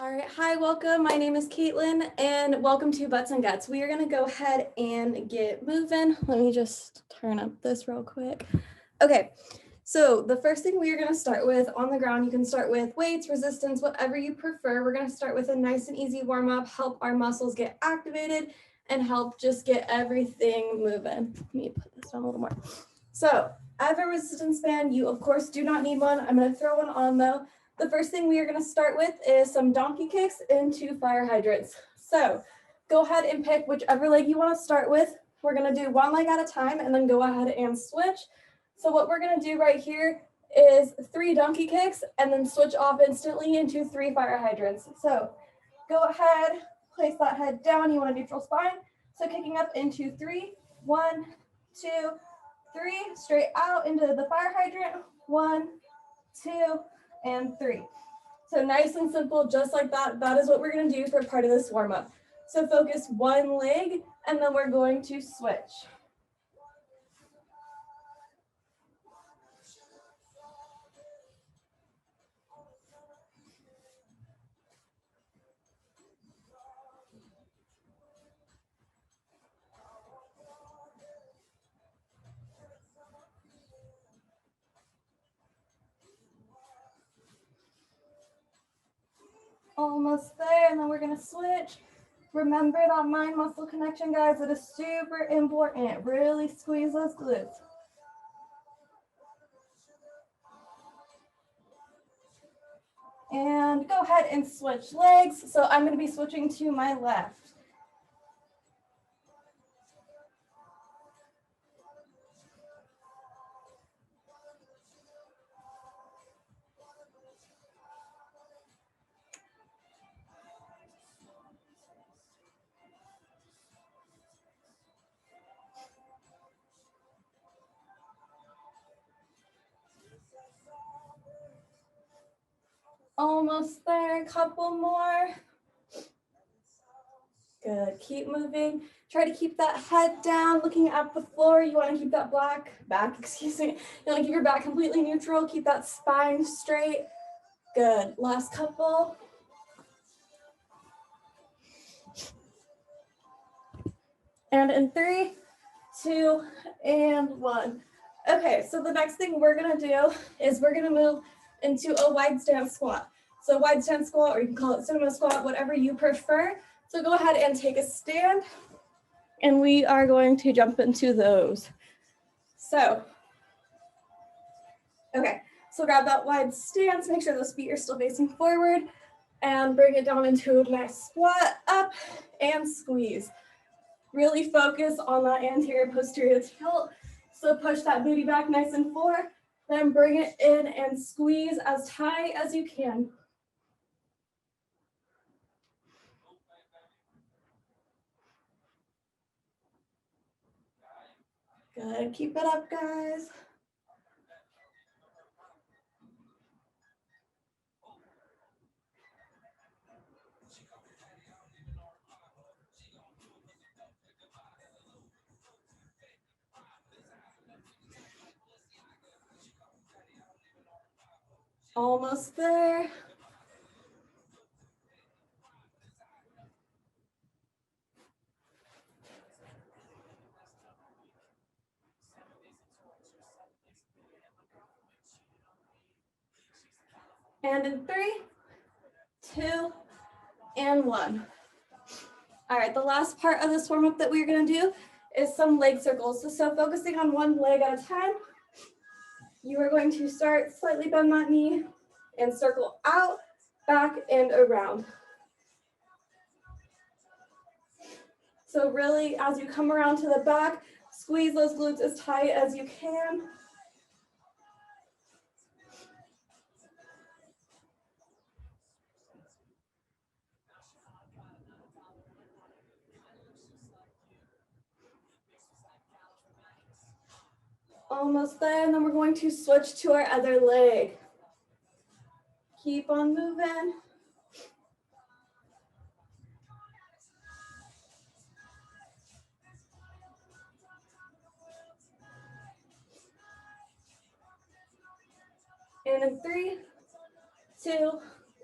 All right, hi, welcome. My name is Caitlin and welcome to Butts and Guts. We are gonna go ahead and get moving. Let me just turn up this real quick. Okay, so the first thing we are gonna start with on the ground, you can start with weights, resistance, whatever you prefer. We're gonna start with a nice and easy warm up, help our muscles get activated and help just get everything moving. Let me put this down a little more. So I have a resistance band. You of course do not need one. I'm gonna throw one on though. The first thing we are going to start with is some donkey kicks into fire hydrants. So go ahead and pick whichever leg you want to start with. We're going to do one leg at a time and then go ahead and switch. So what we're going to do right here is 3 donkey kicks and then switch off instantly into 3 fire hydrants. So go ahead, place that head down. You want a neutral spine. So kicking up into 3, 1, 2, 3, straight out into the fire hydrant. 1, 2, and 3. So nice and simple, just like that. That is what we're going to do for part of this warm up. So focus one leg and then we're going to switch. Almost there, and then we're going to switch. Remember that mind muscle connection, guys. It is super important. Really squeeze those glutes. And go ahead and switch legs. So I'm going to be switching to my left. Almost there, a couple more. Good, keep moving. Try to keep that head down, looking at the floor. You want to keep that back, excuse me. You want to keep your back completely neutral, keep that spine straight. Good, last couple. And in 3, 2, and 1. Okay, so the next thing we're gonna do is we're gonna move into a wide stance squat. So wide stance squat, or you can call it cinema squat, whatever you prefer. So go ahead and take a stand, and we are going to jump into those. So, okay, so grab that wide stance, make sure those feet are still facing forward, and bring it down into a nice squat, up, and squeeze. Really focus on that anterior posterior tilt. So push that booty back nice and forward, then bring it in and squeeze as tight as you can. Good, keep it up, guys. Almost there. And in 3, 2, and 1. All right, the last part of this warm up that we're gonna do is some leg circles. So focusing on one leg at a time, you are going to start, slightly bend that knee and circle out, back, and around. So really, as you come around to the back, squeeze those glutes as tight as you can. Almost there, and then we're going to switch to our other leg. Keep on moving. And in 3, 2,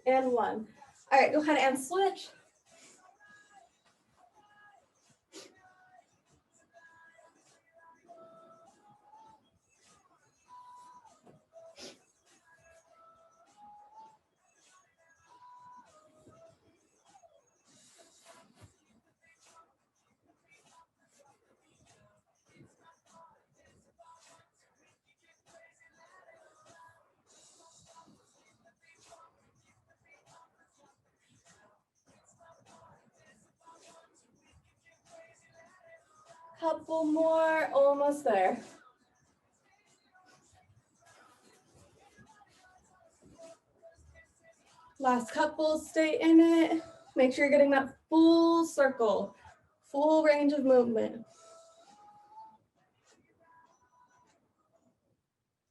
and 1. All All right, go ahead and switch. Couple more, almost there. Last couple, stay in it. Make sure you're getting that full circle, full range of movement.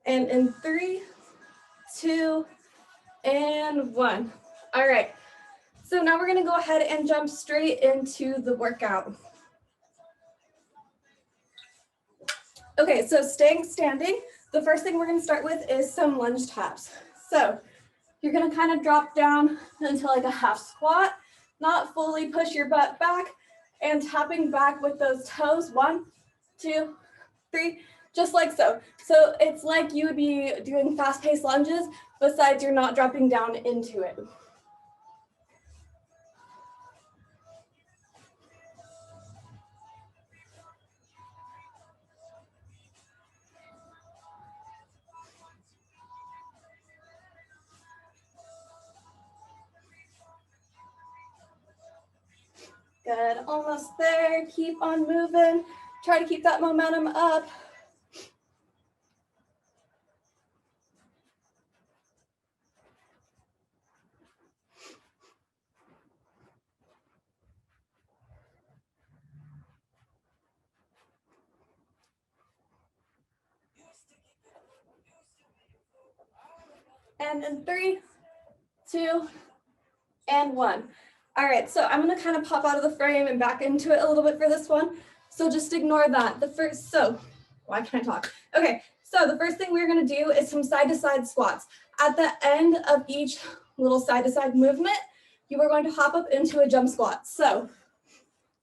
And in 3, 2, and 1. All right, so now we're gonna go ahead and jump straight into the workout. Okay, so staying standing, the first thing we're gonna start with is some lunge taps. So you're gonna kind of drop down into like a half squat, not fully push your butt back, and tapping back with those toes. 1, 2, 3, just like so. So it's like you would be doing fast-paced lunges, besides you're not dropping down into it. Good, almost there. Keep on moving. Try to keep that momentum up. And in 3, 2, and 1. All right, so I'm gonna kind of pop out of the frame and back into it a little bit for this one. So just ignore that. Why can't I talk? Okay, so the first thing we're gonna do is some side-to-side squats. At the end of each little side-to-side movement, you are going to hop up into a jump squat. So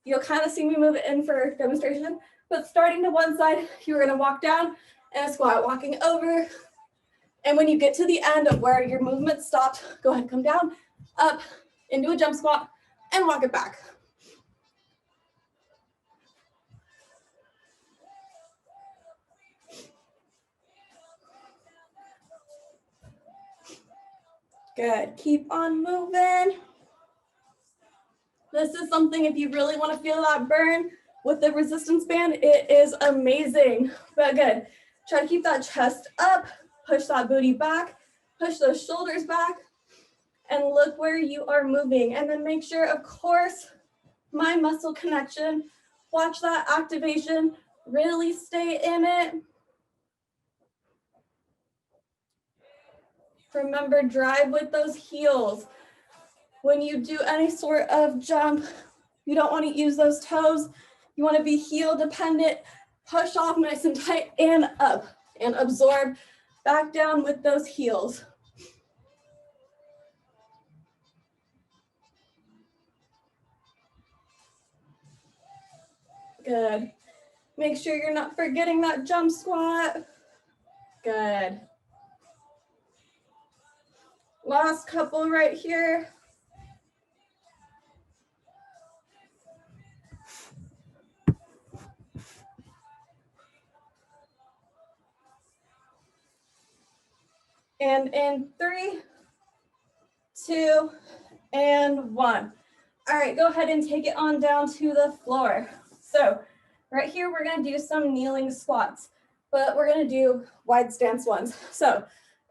you'll kind of see me move it in for demonstration, but starting to one side, you're gonna walk down and a squat, walking over. And when you get to the end of where your movement stopped, go ahead, come down, up, into a jump squat, and walk it back. Good, keep on moving. This is something, if you really want to feel that burn with the resistance band, it is amazing. But good, try to keep that chest up, push that booty back, push those shoulders back, and look where you are moving. And then make sure, of course, mind muscle connection, watch that activation, really stay in it. Remember, drive with those heels. When you do any sort of jump, you don't want to use those toes. You want to be heel dependent, push off nice and tight and up, and absorb back down with those heels. Good. Make sure you're not forgetting that jump squat. Good. Last couple right here. And in 3, 2, and 1. All right, go ahead and take it on down to the floor. So right here, we're gonna do some kneeling squats, but we're gonna do wide stance ones. So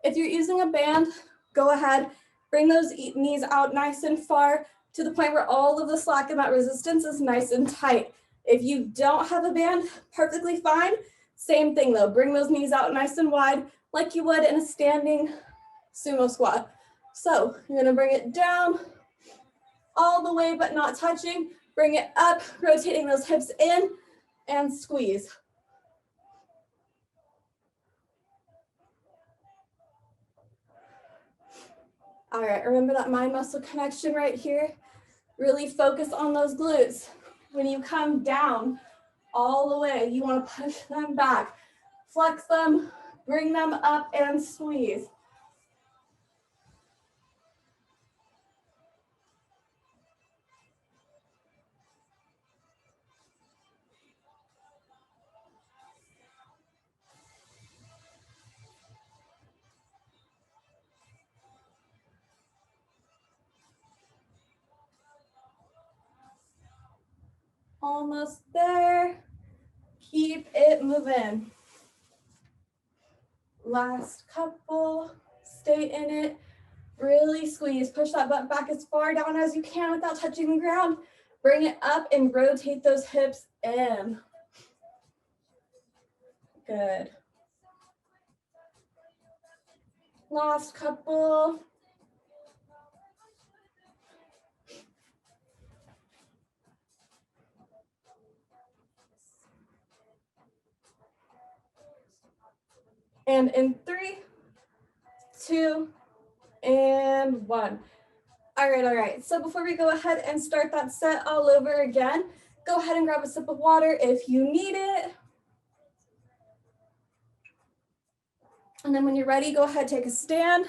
if you're using a band, go ahead, bring those knees out nice and far to the point where all of the slack and that resistance is nice and tight. If you don't have a band, perfectly fine. Same thing though, bring those knees out nice and wide like you would in a standing sumo squat. So you're gonna bring it down all the way, but not touching. Bring it up, rotating those hips in and squeeze. All right, remember that mind muscle connection right here. Really focus on those glutes. When you come down all the way, you want to push them back, flex them, bring them up and squeeze. Almost there. Keep it moving. Last couple. Stay in it. Really squeeze. Push that butt back as far down as you can without touching the ground. Bring it up and rotate those hips in. Good. Last couple. And in 3, 2, and 1. All right. So before we go ahead and start that set all over again, go ahead and grab a sip of water if you need it. And then when you're ready, go ahead, take a stand,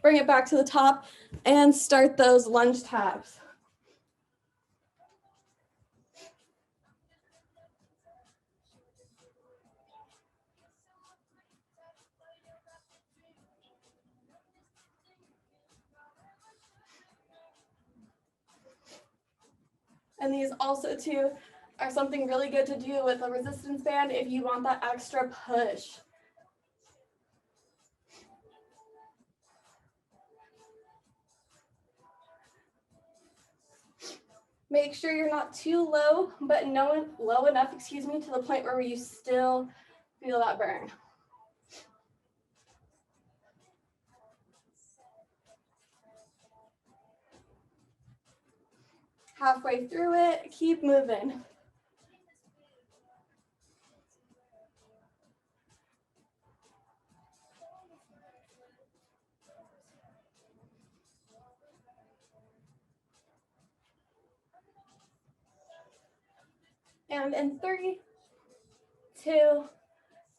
bring it back to the top, and start those lunge taps. And these also too are something really good to do with a resistance band if you want that extra push. Make sure you're not too low, but low enough, to the point where you still feel that burn. Halfway through it, keep moving. And in 3, 2,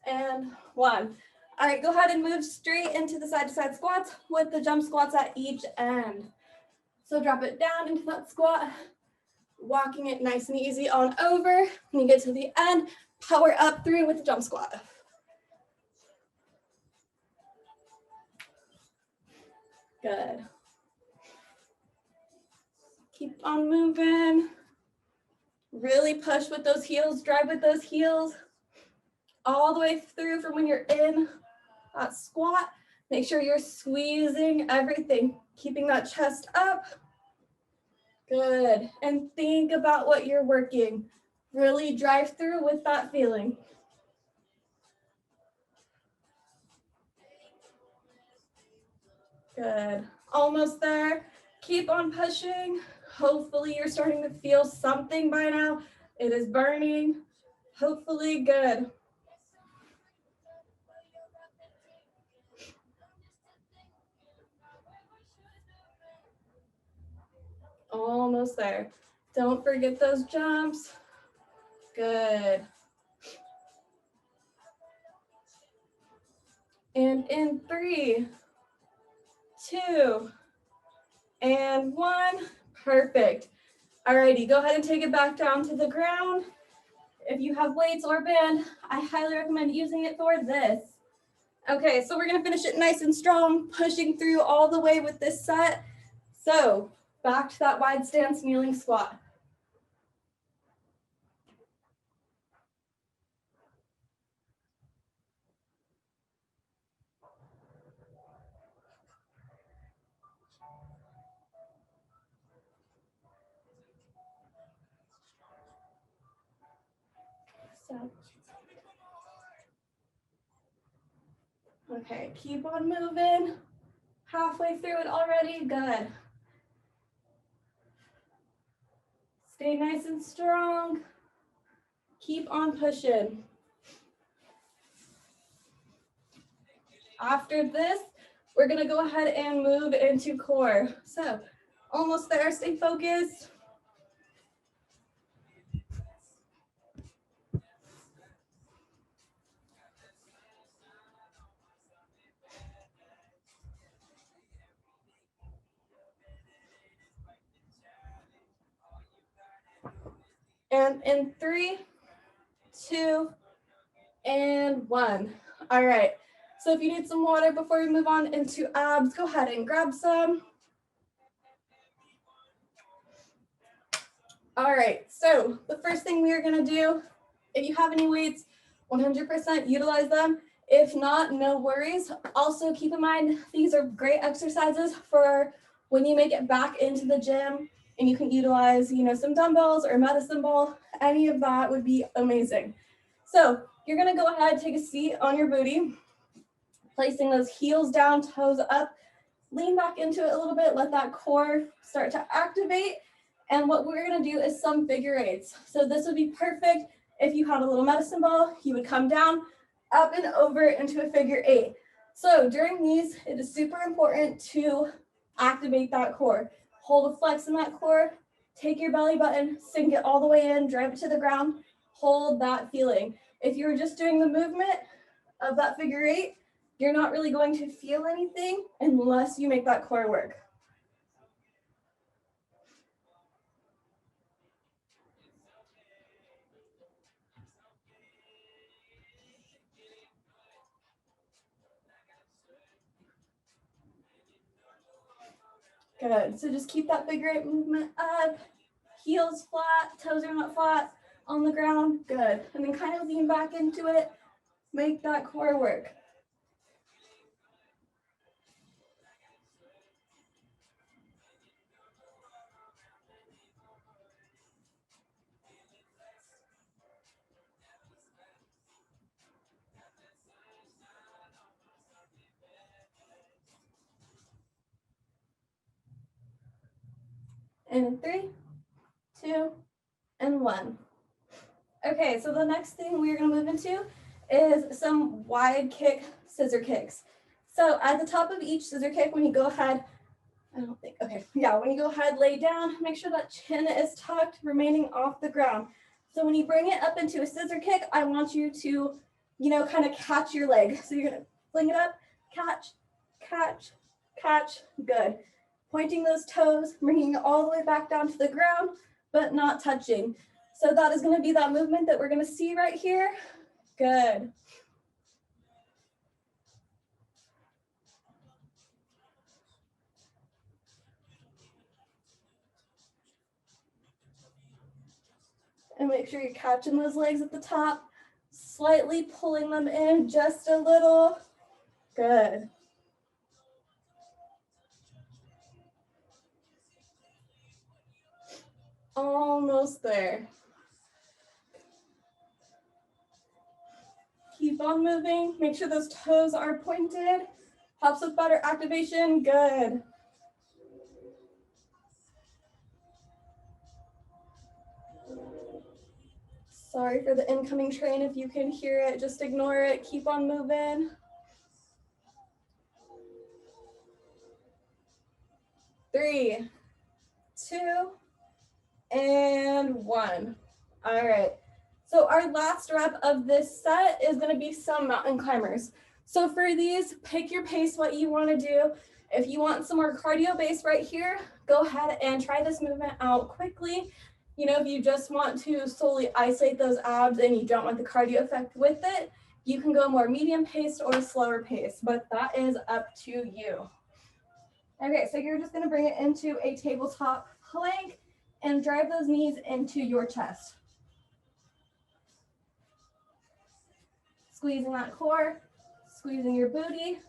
and 1. All right, go ahead and move straight into the side-to-side squats with the jump squats at each end. So drop it down into that squat, walking it nice and easy on over. When you get to the end, power up through with the jump squat. Good. Keep on moving. Really push with those heels, drive with those heels all the way through from when you're in that squat. Make sure you're squeezing everything, keeping that chest up. Good. And think about what you're working. Really drive through with that feeling. Good. Almost there. Keep on pushing. Hopefully you're starting to feel something by now. It is burning. Hopefully good. Almost there. Don't forget those jumps. Good. And in 3, 2, and 1. Perfect. Alrighty, go ahead and take it back down to the ground. If you have weights or band, I highly recommend using it for this. Okay, so we're gonna finish it nice and strong, pushing through all the way with this set. So back to that wide stance kneeling squat. So, okay, keep on moving. Halfway through it already, good. Stay nice and strong. Keep on pushing. After this, we're gonna go ahead and move into core. So almost there, stay focused. And in 3, 2, and 1. All right. So if you need some water before we move on into abs, go ahead and grab some. All right. So the first thing we are going to do, if you have any weights, 100% utilize them. If not, no worries. Also keep in mind, these are great exercises for when you make it back into the gym and you can utilize, some dumbbells or medicine ball. Any of that would be amazing. So you're going to go ahead, take a seat on your booty, placing those heels down, toes up, lean back into it a little bit, let that core start to activate. And what we're going to do is some figure eights. So this would be perfect if you had a little medicine ball, you would come down, up and over into a figure eight. So during these, it is super important to activate that core. Hold a flex in that core, take your belly button, sink it all the way in, drive it to the ground, hold that feeling. If you're just doing the movement of that figure eight, you're not really going to feel anything unless you make that core work. Good. So just keep that figure eight movement up. Heels flat, toes are not flat on the ground. Good. And then kind of lean back into it. Make that core work. And 3, 2, and 1. Okay, so the next thing we're going to move into is some wide kick scissor kicks. So at the top of each scissor kick, when you go ahead, when you go ahead, lay down, make sure that chin is tucked, remaining off the ground. So when you bring it up into a scissor kick, I want you to, kind of catch your leg. So you're going to fling it up, catch, catch, catch, good. Pointing those toes, bringing it all the way back down to the ground, but not touching. So that is going to be that movement that we're going to see right here. Good. And make sure you're catching those legs at the top, slightly pulling them in just a little. Good. Almost there. Keep on moving. Make sure those toes are pointed. Helps with better activation. Good. Sorry for the incoming train. If you can hear it, just ignore it. Keep on moving. 3, 2, and 1. All right. So our last rep of this set is going to be some mountain climbers. So for these, pick your pace, what you want to do. If you want some more cardio base right here, go ahead and try this movement out quickly. If you just want to solely isolate those abs and you don't want the cardio effect with it, you can go more medium paced or slower pace, but that is up to you. Okay, so you're just going to bring it into a tabletop plank and drive those knees into your chest. Squeezing that core, squeezing your booty.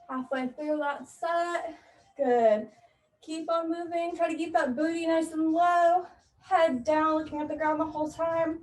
Halfway through that set. Good. Keep on moving. Try to keep that booty nice and low. Head down, looking at the ground the whole time.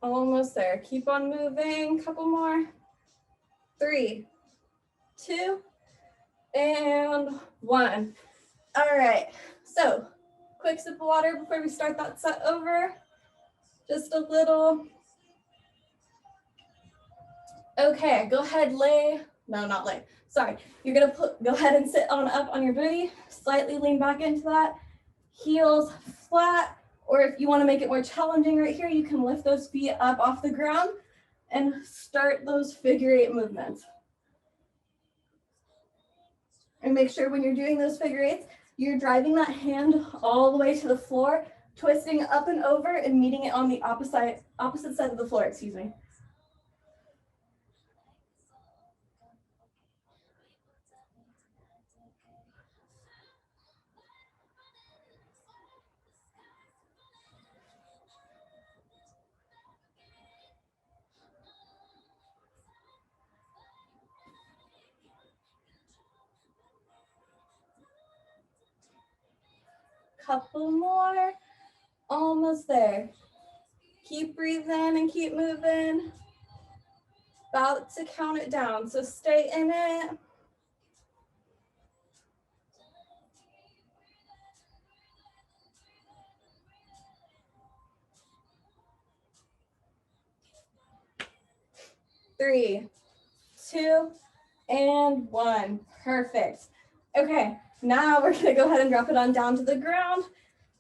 Almost there. Keep on moving. Couple more. 3, 2, and 1. All right. So quick sip of water before we start that set over. Just a little. Okay, go ahead, not lay. Sorry. You're gonna go ahead and sit on up on your booty. Slightly lean back into that. Heels flat. Or if you want to make it more challenging right here, you can lift those feet up off the ground and start those figure 8 movements. And make sure when you're doing those figure 8s, you're driving that hand all the way to the floor, twisting up and over and meeting it on the opposite side of the floor, excuse me. Couple more, almost there. Keep breathing and keep moving. About to count it down, so stay in it. Three, 2, and 1. Perfect. Okay, now we're gonna go ahead and drop it on down to the ground.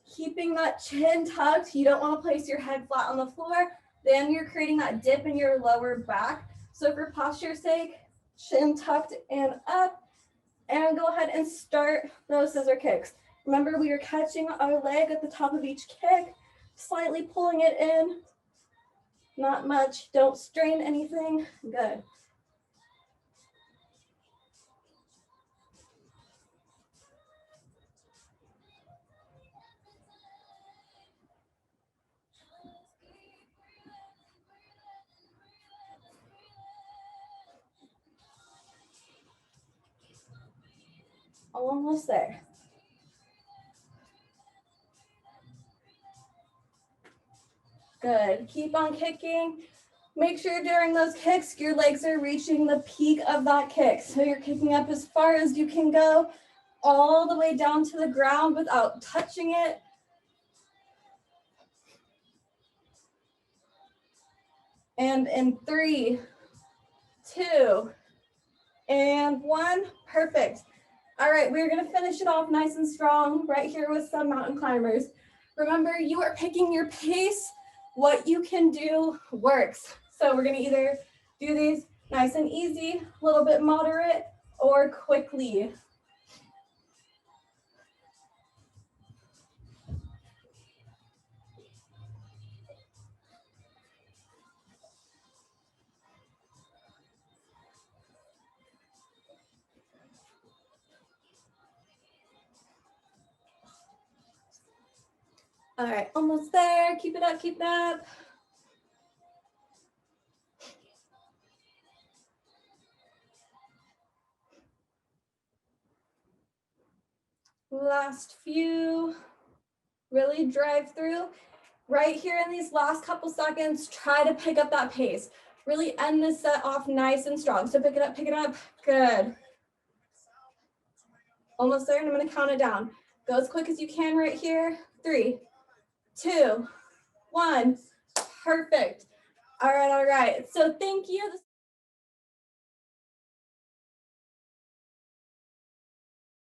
Keeping that chin tucked. You don't want to place your head flat on the floor. Then you're creating that dip in your lower back. So for posture's sake, chin tucked and up. And go ahead and start those scissor kicks. Remember, we are catching our leg at the top of each kick, slightly pulling it in. Not much. Don't strain anything. Good. Almost there. Good. Keep on kicking. Make sure during those kicks, your legs are reaching the peak of that kick. So you're kicking up as far as you can go, all the way down to the ground without touching it. And in 3, 2, and 1. Perfect. All right, we're gonna finish it off nice and strong right here with some mountain climbers. Remember, you are picking your pace. What you can do works. So we're gonna either do these nice and easy, a little bit moderate, or quickly. All right, almost there. Keep it up, keep it up. Last few. Really drive through. Right here in these last couple seconds, try to pick up that pace. Really end this set off nice and strong. So pick it up, pick it up. Good. Almost there, and I'm gonna count it down. Go as quick as you can right here. 3, 2, 1. Perfect. All right. So thank you.